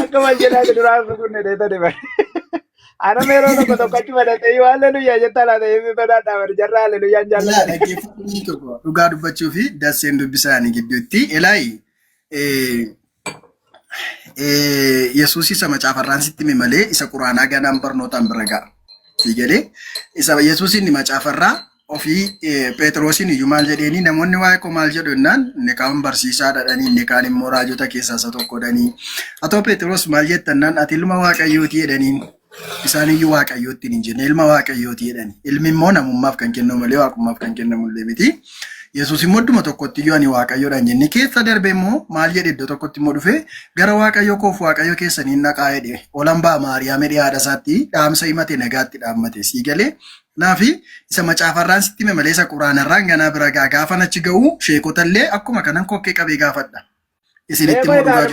Akka wajjinaa duraan kun dheetaa deemaa. Ana meeroo tokko tokkochi madaqee yoo halleluyyaa jettaa laata eebbi badhaadhaa bari jarraa halleluyyaa jaalladha. Dhaggeeffatanii tokko dhugaa dubbachuu fi dasseen dubbisaanii gidduutti ilaayi Yesuus isa macaafarraan sitti hime malee isa quraanaa ganaan barnootaan bira ga'a. Sigalee isa Yesuus inni macaafarraa ofii Phexrosin iyyuu maal jedheeni namoonni waa'ee koo maal jedhu jennaan inni kaan barsiisaa dhadhanii inni kaan immoo raajota keessaa isa tokko dhanii. Haa ta'u Phexros maal jettannaan ati ilma waaqayyooti jedhaniin. Isaan iyyuu waaqayyootti hin jenne ilma waaqayyooti jedhani. Ilmi immoo namummaaf kan kennamu malee waaqummaaf kan kennamu illee miti. Yesuus immoo idduma tokkotti iyyuu ani waaqayyoodhaan jenne keessa darbe immoo maal jedhe iddoo tokkotti immoo dhufe gara waaqayyoo koof waaqayyoo keessaniin naqaa jedhe olan ba'a Maariyaam jedhee haadha isaatti dhaamsa himate nagaatti dhaammate sii galee. Naafi isa macaafarraan sitti hime malee isa quraanarraan ganaa bira gaafa achi ga'u sheekotallee akkuma kanan kokkee qabee gaafadha. Isinitti immoo dhugaa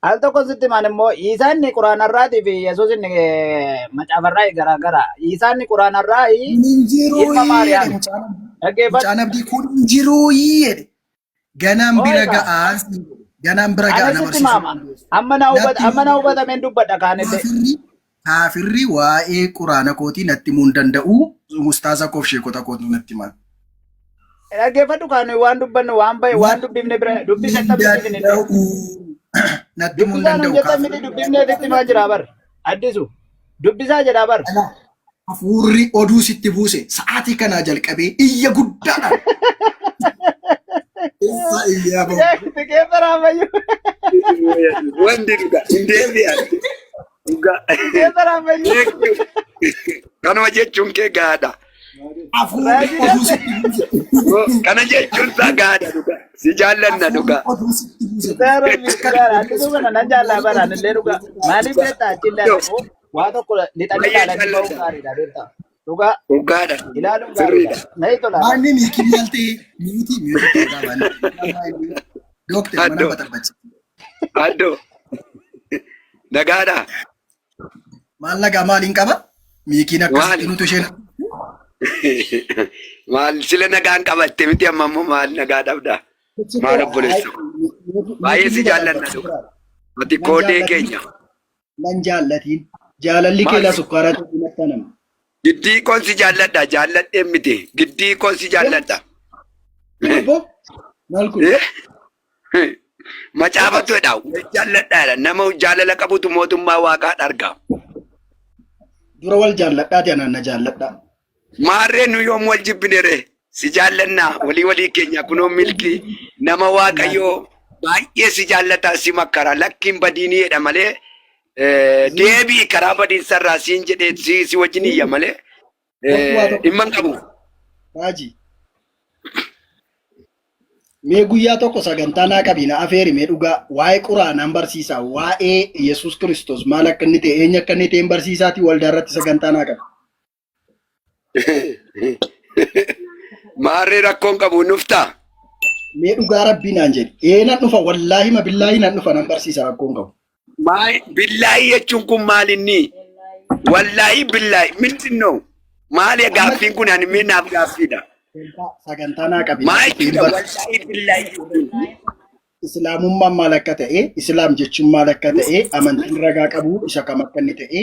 Al tokko sitti maan immoo isaan quraanarraatii fi Yesuus inni macaafarraa garaagara. Isaan quraanarraa ilma Maariyaam. Mucaan abdii kun jiruu jedhe. Ganaan bira ga'aa. Ganaan bira ga'aa nama barsiisu. Amma na hubatameen dubbadha kaanillee. Kaafirri waa'ee quraana kootii natti himuu hin danda'u. Ustaaza koof sheekota kootu natti himan. Dhaggeeffadhu kaan waan dubbannu waan bahe waan dubbifne bira dubbisa taphifne. Natti himuu hin danda'u. Dubbisaan dubbifnee itti maa jira bar addisu dubbisaa jedhaa bar. Hafuurri oduu sitti buuse sa'aatii kanaa jalqabee iyya guddaadha. Isa iyyaa bahu. Keessa raamayyuu. Wanti dhugaa hin deebi'an. Dhugaa. Keessa raamayyuu. Kanuma jechuun kee gaadha. Hafuurri oduu sitti buuse. Kana jechuun isaa gaadha dhugaa. Si jaallanna dhugaa. Nan jaallaa baraan illee dhugaa. Maaliif beektaa achillee waa tokko lixanii ilaalanii bahuu gaariidha beektaa. Dhugaa. Dhugaadha. Ilaaluun gaariidha. Na tola. Maanni miikii maaltee miitii gaabaan. Dookter mana baxarbachi. Addoo. Nagaadha. Maal nagaa maaliin qaba? Miikiin akkasitti nutu isheen. Maal sila nagaan qabatte miti amma immoo maal nagaa dhabdaa? Maal obboleessa? Baay'ee si jaallanna dhugaa. Ati koodee keenya. Nan jaallatiin. Jaalalli keela sukkaara ta'uu natti. Giddii koon si jaalladha jaalladhee miti. Giddii koon si jaalladha. Maal kun? Macaafatudha. Jaalladhaadha. Nama jaalala qabutu mootummaa waaqaa arga. Dura wal jaalladhaati anaan na jaalladha. Maarreen nu yoom wal jibbinere si jaallannaa walii keenya kunoo milkii nama waaqayyoo baay'ee si jaallata si makkara lakkiin badiinii jedha malee deebii karaa badiinsarraa siin jedhee si wajjin iyya malee dhimma hin qabu. Raaji. Mee guyyaa tokko sagantaa naa qabiina afeeri mee dhugaa waa'ee quraanaan barsiisaa waa'ee Yesuus Kiristoos maal akka inni ta'e eenyu akka inni ta'e barsiisaati waldaa irratti sagantaa naa qabi. Maarree rakkoon qabu nuftaa. Mee dhugaa rabbii naan jedhi nan dhufa wallaahi ma billaahi nan dhufa nan barsiisa rakkoon qabu. Billaahi jechuun kun maal inni? Wallaahi billaahi mindinoo maali gaaffiin kun ani mee naaf gaaffiidha. Sagantaa naa qabi. Wallaahi billaahi. Islaamummaan maal akka ta'e islaam jechuun maal akka ta'e amantiin ragaa qabu isa kam akka inni ta'e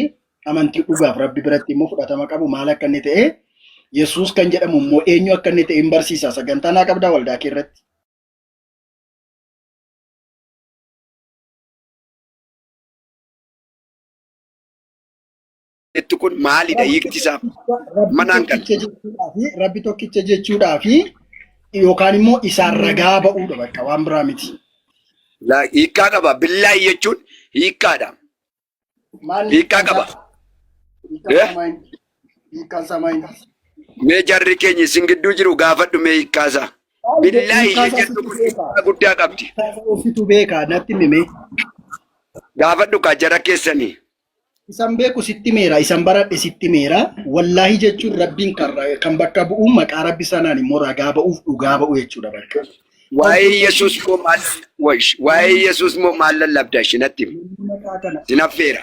amantii dhugaaf rabbi biratti immoo fudhatama qabu maal akka inni ta'e Yesuus kan jedhamu immoo eenyu akka inni ta'e hin barsiisa sagantaa naa qabdaa waldaa kee irratti. Itti kun maalidha hiiktisaa? Manaan kan. Rabbi tokkicha jechuudhaa fi yookaan immoo isaan ragaa ba'uudha bakka waan biraa miti. Hiikkaa qaba. Billaahi jechuun hiikkaadha. Hiikkaa qaba. Hiikkaan samaayini. Mee jarri keenya isin gidduu jiru gaafadhu mee hiikkaasaa. Billaahi jettu kun hiikkaa guddaa qabdi. Ofitu beekaa natti himee. Gaafadhu kaa jara keessanii. Isan beeku sitti meera, isan baradhe sitti meera. Wallaahi jechuun rabbiin kan bakka bu'u maqaa rabbi sanaan immoo ragaa ba'uuf dhugaa ba'u jechuudha bakka. Waa'ee Yesuus moo maal lallabda ishinatti? Sinaffeera.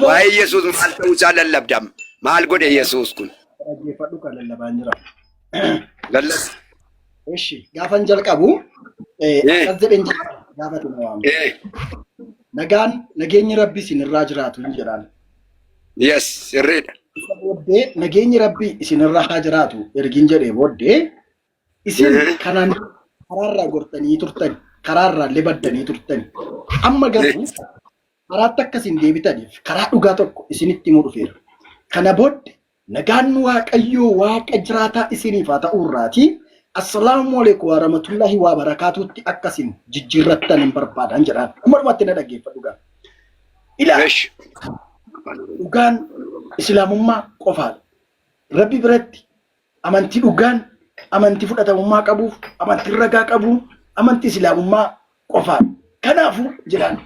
Waa'ee Yesuus maal ta'uu isaa lallabda? Maal godhe Yesuus kun? Eshi gaafan jalqabu akkas jedheen gaafatu na waamu. Nagaan nageenyi rabbii isinirraa jiraatu hin jedhaan. Yes, sirriidha. Isa booddee nageenyi rabbii isinirraa haa jiraatu ergiin jedhee booddee isin kanaan karaarraa gortanii turtan karaarraa lebaddanii turtan amma garuu karaatti akkasiin deebitaniif karaa dhugaa tokko isinitti himuu dhufeera. Kana booddee nagaan waaqayyoo waaqa jiraataa isiniif haa ta'uurraati. Assalamu alaikum warahmatullahi wabarakatuh. Akkasin jijjiirrattan hin barbaadan jedhaan. Umarumatti na dhaggeeffadhu gaa. Ilaash. Dhugaan islaamummaa qofaadha. Rabbi biratti amantii dhugaan amantii fudhatamummaa qabuuf amantii ragaa qabu amantii islaamummaa qofaadha. Kanaafuu jedhaan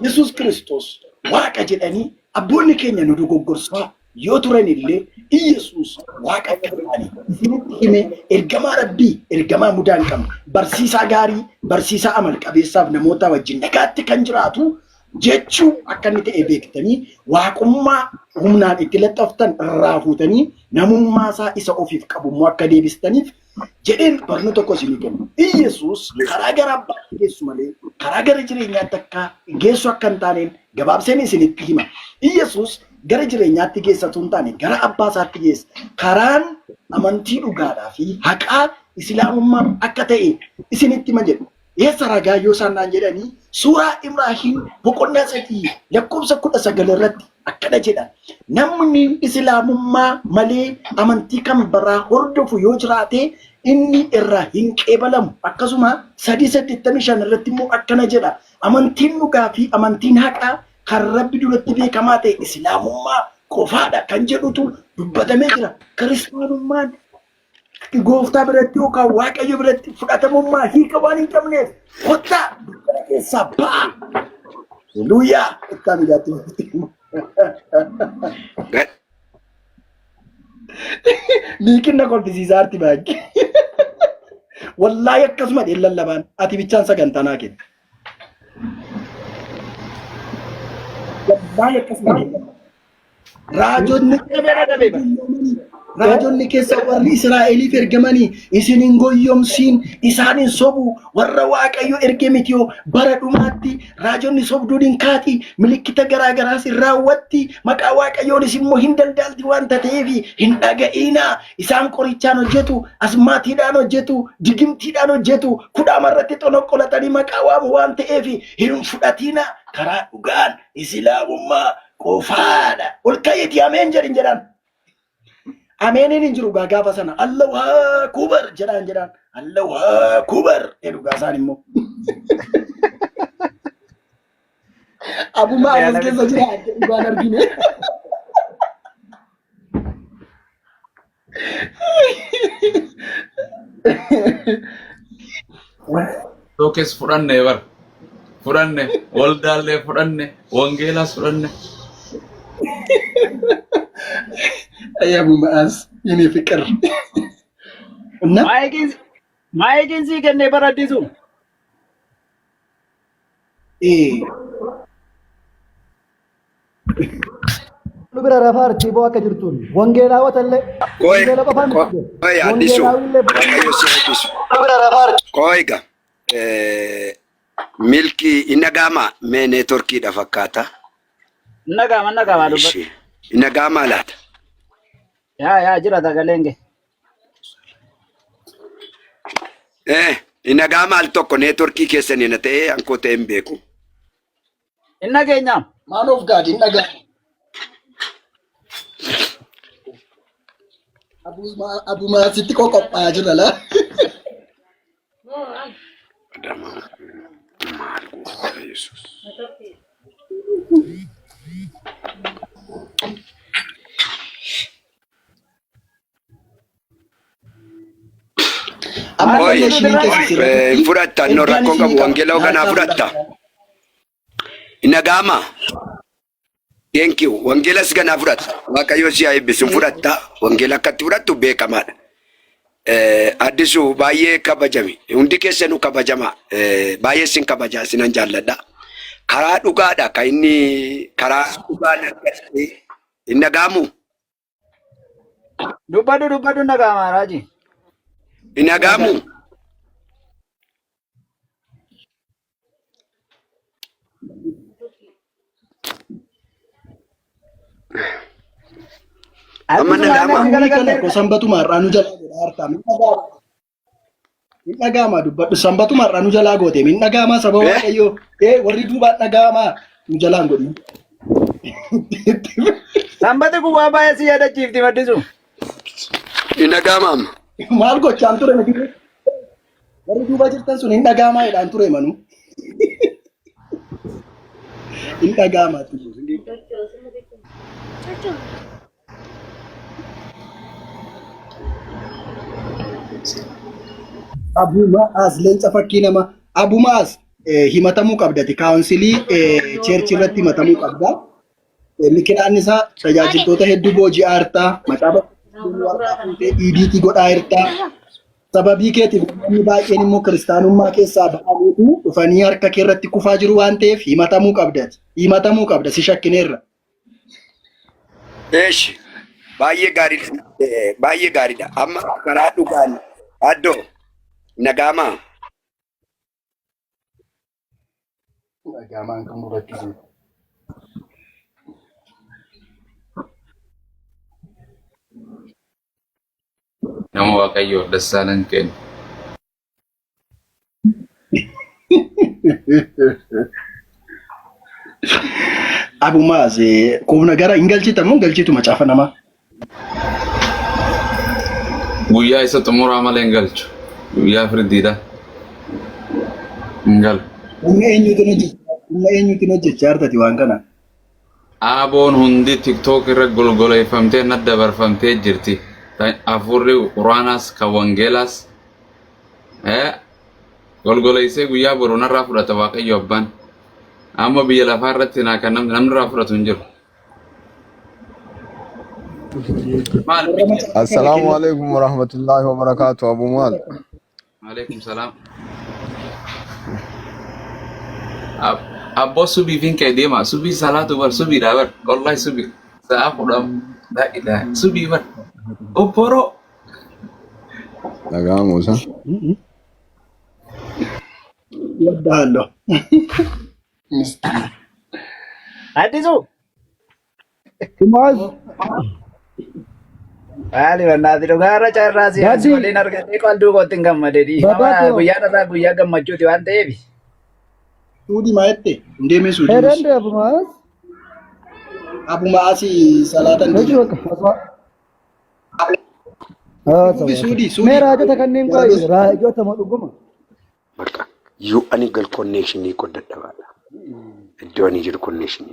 Yesuus Kiristoos waaqa jedhanii abboonni keenya nu dogoggorsaa yoo turan illee Yesuus waaqa ta'anii isinitti hime ergamaa rabbii ergamaa mudaan qabu barsiisaa gaarii barsiisaa amal qabeessaaf namoota wajjin nagaatti kan jiraatu jechuu akka inni ta'e beektanii waaqummaa humnaan itti laxxaftan irraa fuutanii namummaa isaa isa ofiif qabummoo akka deebistaniif jedheen barnoota tokko isinii kennu. Yesuus karaa gara abbaatti geessu malee karaa gara jireenyaatti akka geessu akka hin taaneen gabaabseen isinitti hima. Yesuus gara jireenyaatti geessatu hin taane gara abbaa isaatti geessa. Karaan amantii dhugaadhaa fi haqaa islaamummaa akka ta'e isinitti hima jedhu. Eessa ragaa yoo isaan naan jedhanii suuraa Ibraahiim boqonnaa 3 lakkoofsa 19 irratti akkana jedha. Namni islaamummaa malee amantii kan biraa hordofu yoo jiraate inni irraa hin qeebalamu. Akkasuma 385 irratti immoo akkana jedha. Amantiin dhugaa fi amantiin haqaa kan rabbi duratti beekamaa ta'e islaamummaa qofaadha kan jedhutu dubbatamee jira. Kiristaanummaan gooftaa biratti yookaan waaqayyo biratti fudhatamummaa hiika waan hin qabneef kottaa dukkana keessaa ba'a. Haleluuyaa! Ittaan ijaatti liiqinna kolfisiisaa arti baay'ee. Wallaahi akkasuma lallabaan ati bichaan sagantanaa kenna. Wallaahi akkasuma raajonni raajonni keessa warri Israa'eliif ergamanii isinin goyyomsiin isaanin sobu warra waaqayyo erge mitiyoo bara dhumaatti raajonni sobduudhin kaati milikkita garaagaraas raawwatti maqaa waaqayyoonis immoo hin daldaalti waan ta'eef hin dhaga'iinaa isaan qorichaan hojjetu asmaatiidhaan hojjetu digimtiidhaan hojjetu kudhaamarratti xonoqqolatanii maqaa waamu waan ta'eef hin fudhatiina karaa dhugaan islaamummaa qofaadha. Ol ka'eeti ameen jedhin jedhan. Ameenin hin jiru gaafa sana Allahu akbar jedhaan Allahu akbar jedhu gaasaan immoo abuma amas keessa jira dhugaan argine Tokes fudhanne waldaalee fudhanne wangeelaas fudhanne يا ابو ماس يني فكر ማይኪን ሲገኔ በረዲሱ Lubira rafar tibo akka jirtuun wangeelaa watalle wangeela qofaan koiga milki inagama me networki da fakkaata nagama dubbat inagama laata yaa jira dagalenge inagama al tokko networki keessan ina ta'e anko ta'e beeku innageenya man of god inaga abu ma sitti ko qophaa jira la Jesus fudhatta no rakkoon qabu wangeela oganaa fudhatta inagama thank you wangeelas ganaa fudhatta waaqayyo si haa eebbisu fudhatta wangeela akkatti fudhattu beekamaadha addisu baay'ee kabajami hundi keessanuu kabajama baay'ee sin kabajaa sinan jaalladha karaa dhugaadha ka inni karaa dhugaan akkatti inagamu dubbadu nagama raaji inagamu Amma nagama. Ko sambatu marranu jala arta. Min dhagama dubbadhu sanbatu marranu jala goote min dhagama saba waaqayyo warri duuba dhagama nu jalaan godhin. Sanbata kun waa baay'ee si yaadachiifti maddisu. Hin dhaga'amam. Maal gochaan ture miti. Warri duuba jirtan sun hin dhaga'amaa jedhaan ture manu. Hin dhaga'amaa ture. Abumaas leenca fakkii nama Abumaas himatamuu qabdati kaawunsilii cheerchii irratti himatamuu qabda. Mikiraan isaa tajaajiltoota hedduu booji'aa jirta. Macaafa EBT godhaa jirta. Sababii keetiif namoonni baay'een immoo kiristaanummaa keessaa ba'aniitu dhufanii harka kee irratti kufaa jiru waan ta'eef himatamuu qabdati. Himatamuu qabda si shakkineerra. Eesh baay'ee gaariidha. Baay'ee gaariidha. Amma karaa dhugaan addoo nagama. Nagamaan kan murachiisu. Nama Waaqayyoo dassaalan kennu. Abumaas qubna gara hin galchitamu galchitu macaafa namaa. Guyyaa isa xumuraa malee hin galchu. Guyyaa firdiidha. Hin galu. Humna eenyuutiin hojjechaa jirtati waan kana. Aaboon hundi TikTok irra golgoleeffamtee nadda barfamtee jirti. Afurri Quraanaas kan Wangeelaas golgoleessee guyyaa boru narraa fudhata Waaqayyo abbaan. Amma biyya lafaa irratti naa kan namni irraa fudhatu hin jiru. Assalamu alaikum warahmatullahi wabarakatuh. Abu Mal. Alaikum salam. Abbo subii finke deema subii salaatu bar subii dabar wallahi subii sa'a fudham la ilaha subii bar oporo Nagaa Musa. Yaddaallo. Addisu. Kumaas Maali wannaati dhugaarra carraasii asii waliin argatee qalduu kootti hin gammadee guyyaan irraa guyyaa gammachuuti waan ta'eef. Suudi maayette ndeemee suudi. Herende Abumaas. Abumaas salaatan. Suudi. Mee raajota kanneen qoyi raajota madhuguma. Bakka yoo ani gal connection ni godhadha baadha. Iddoo ani jiru connection.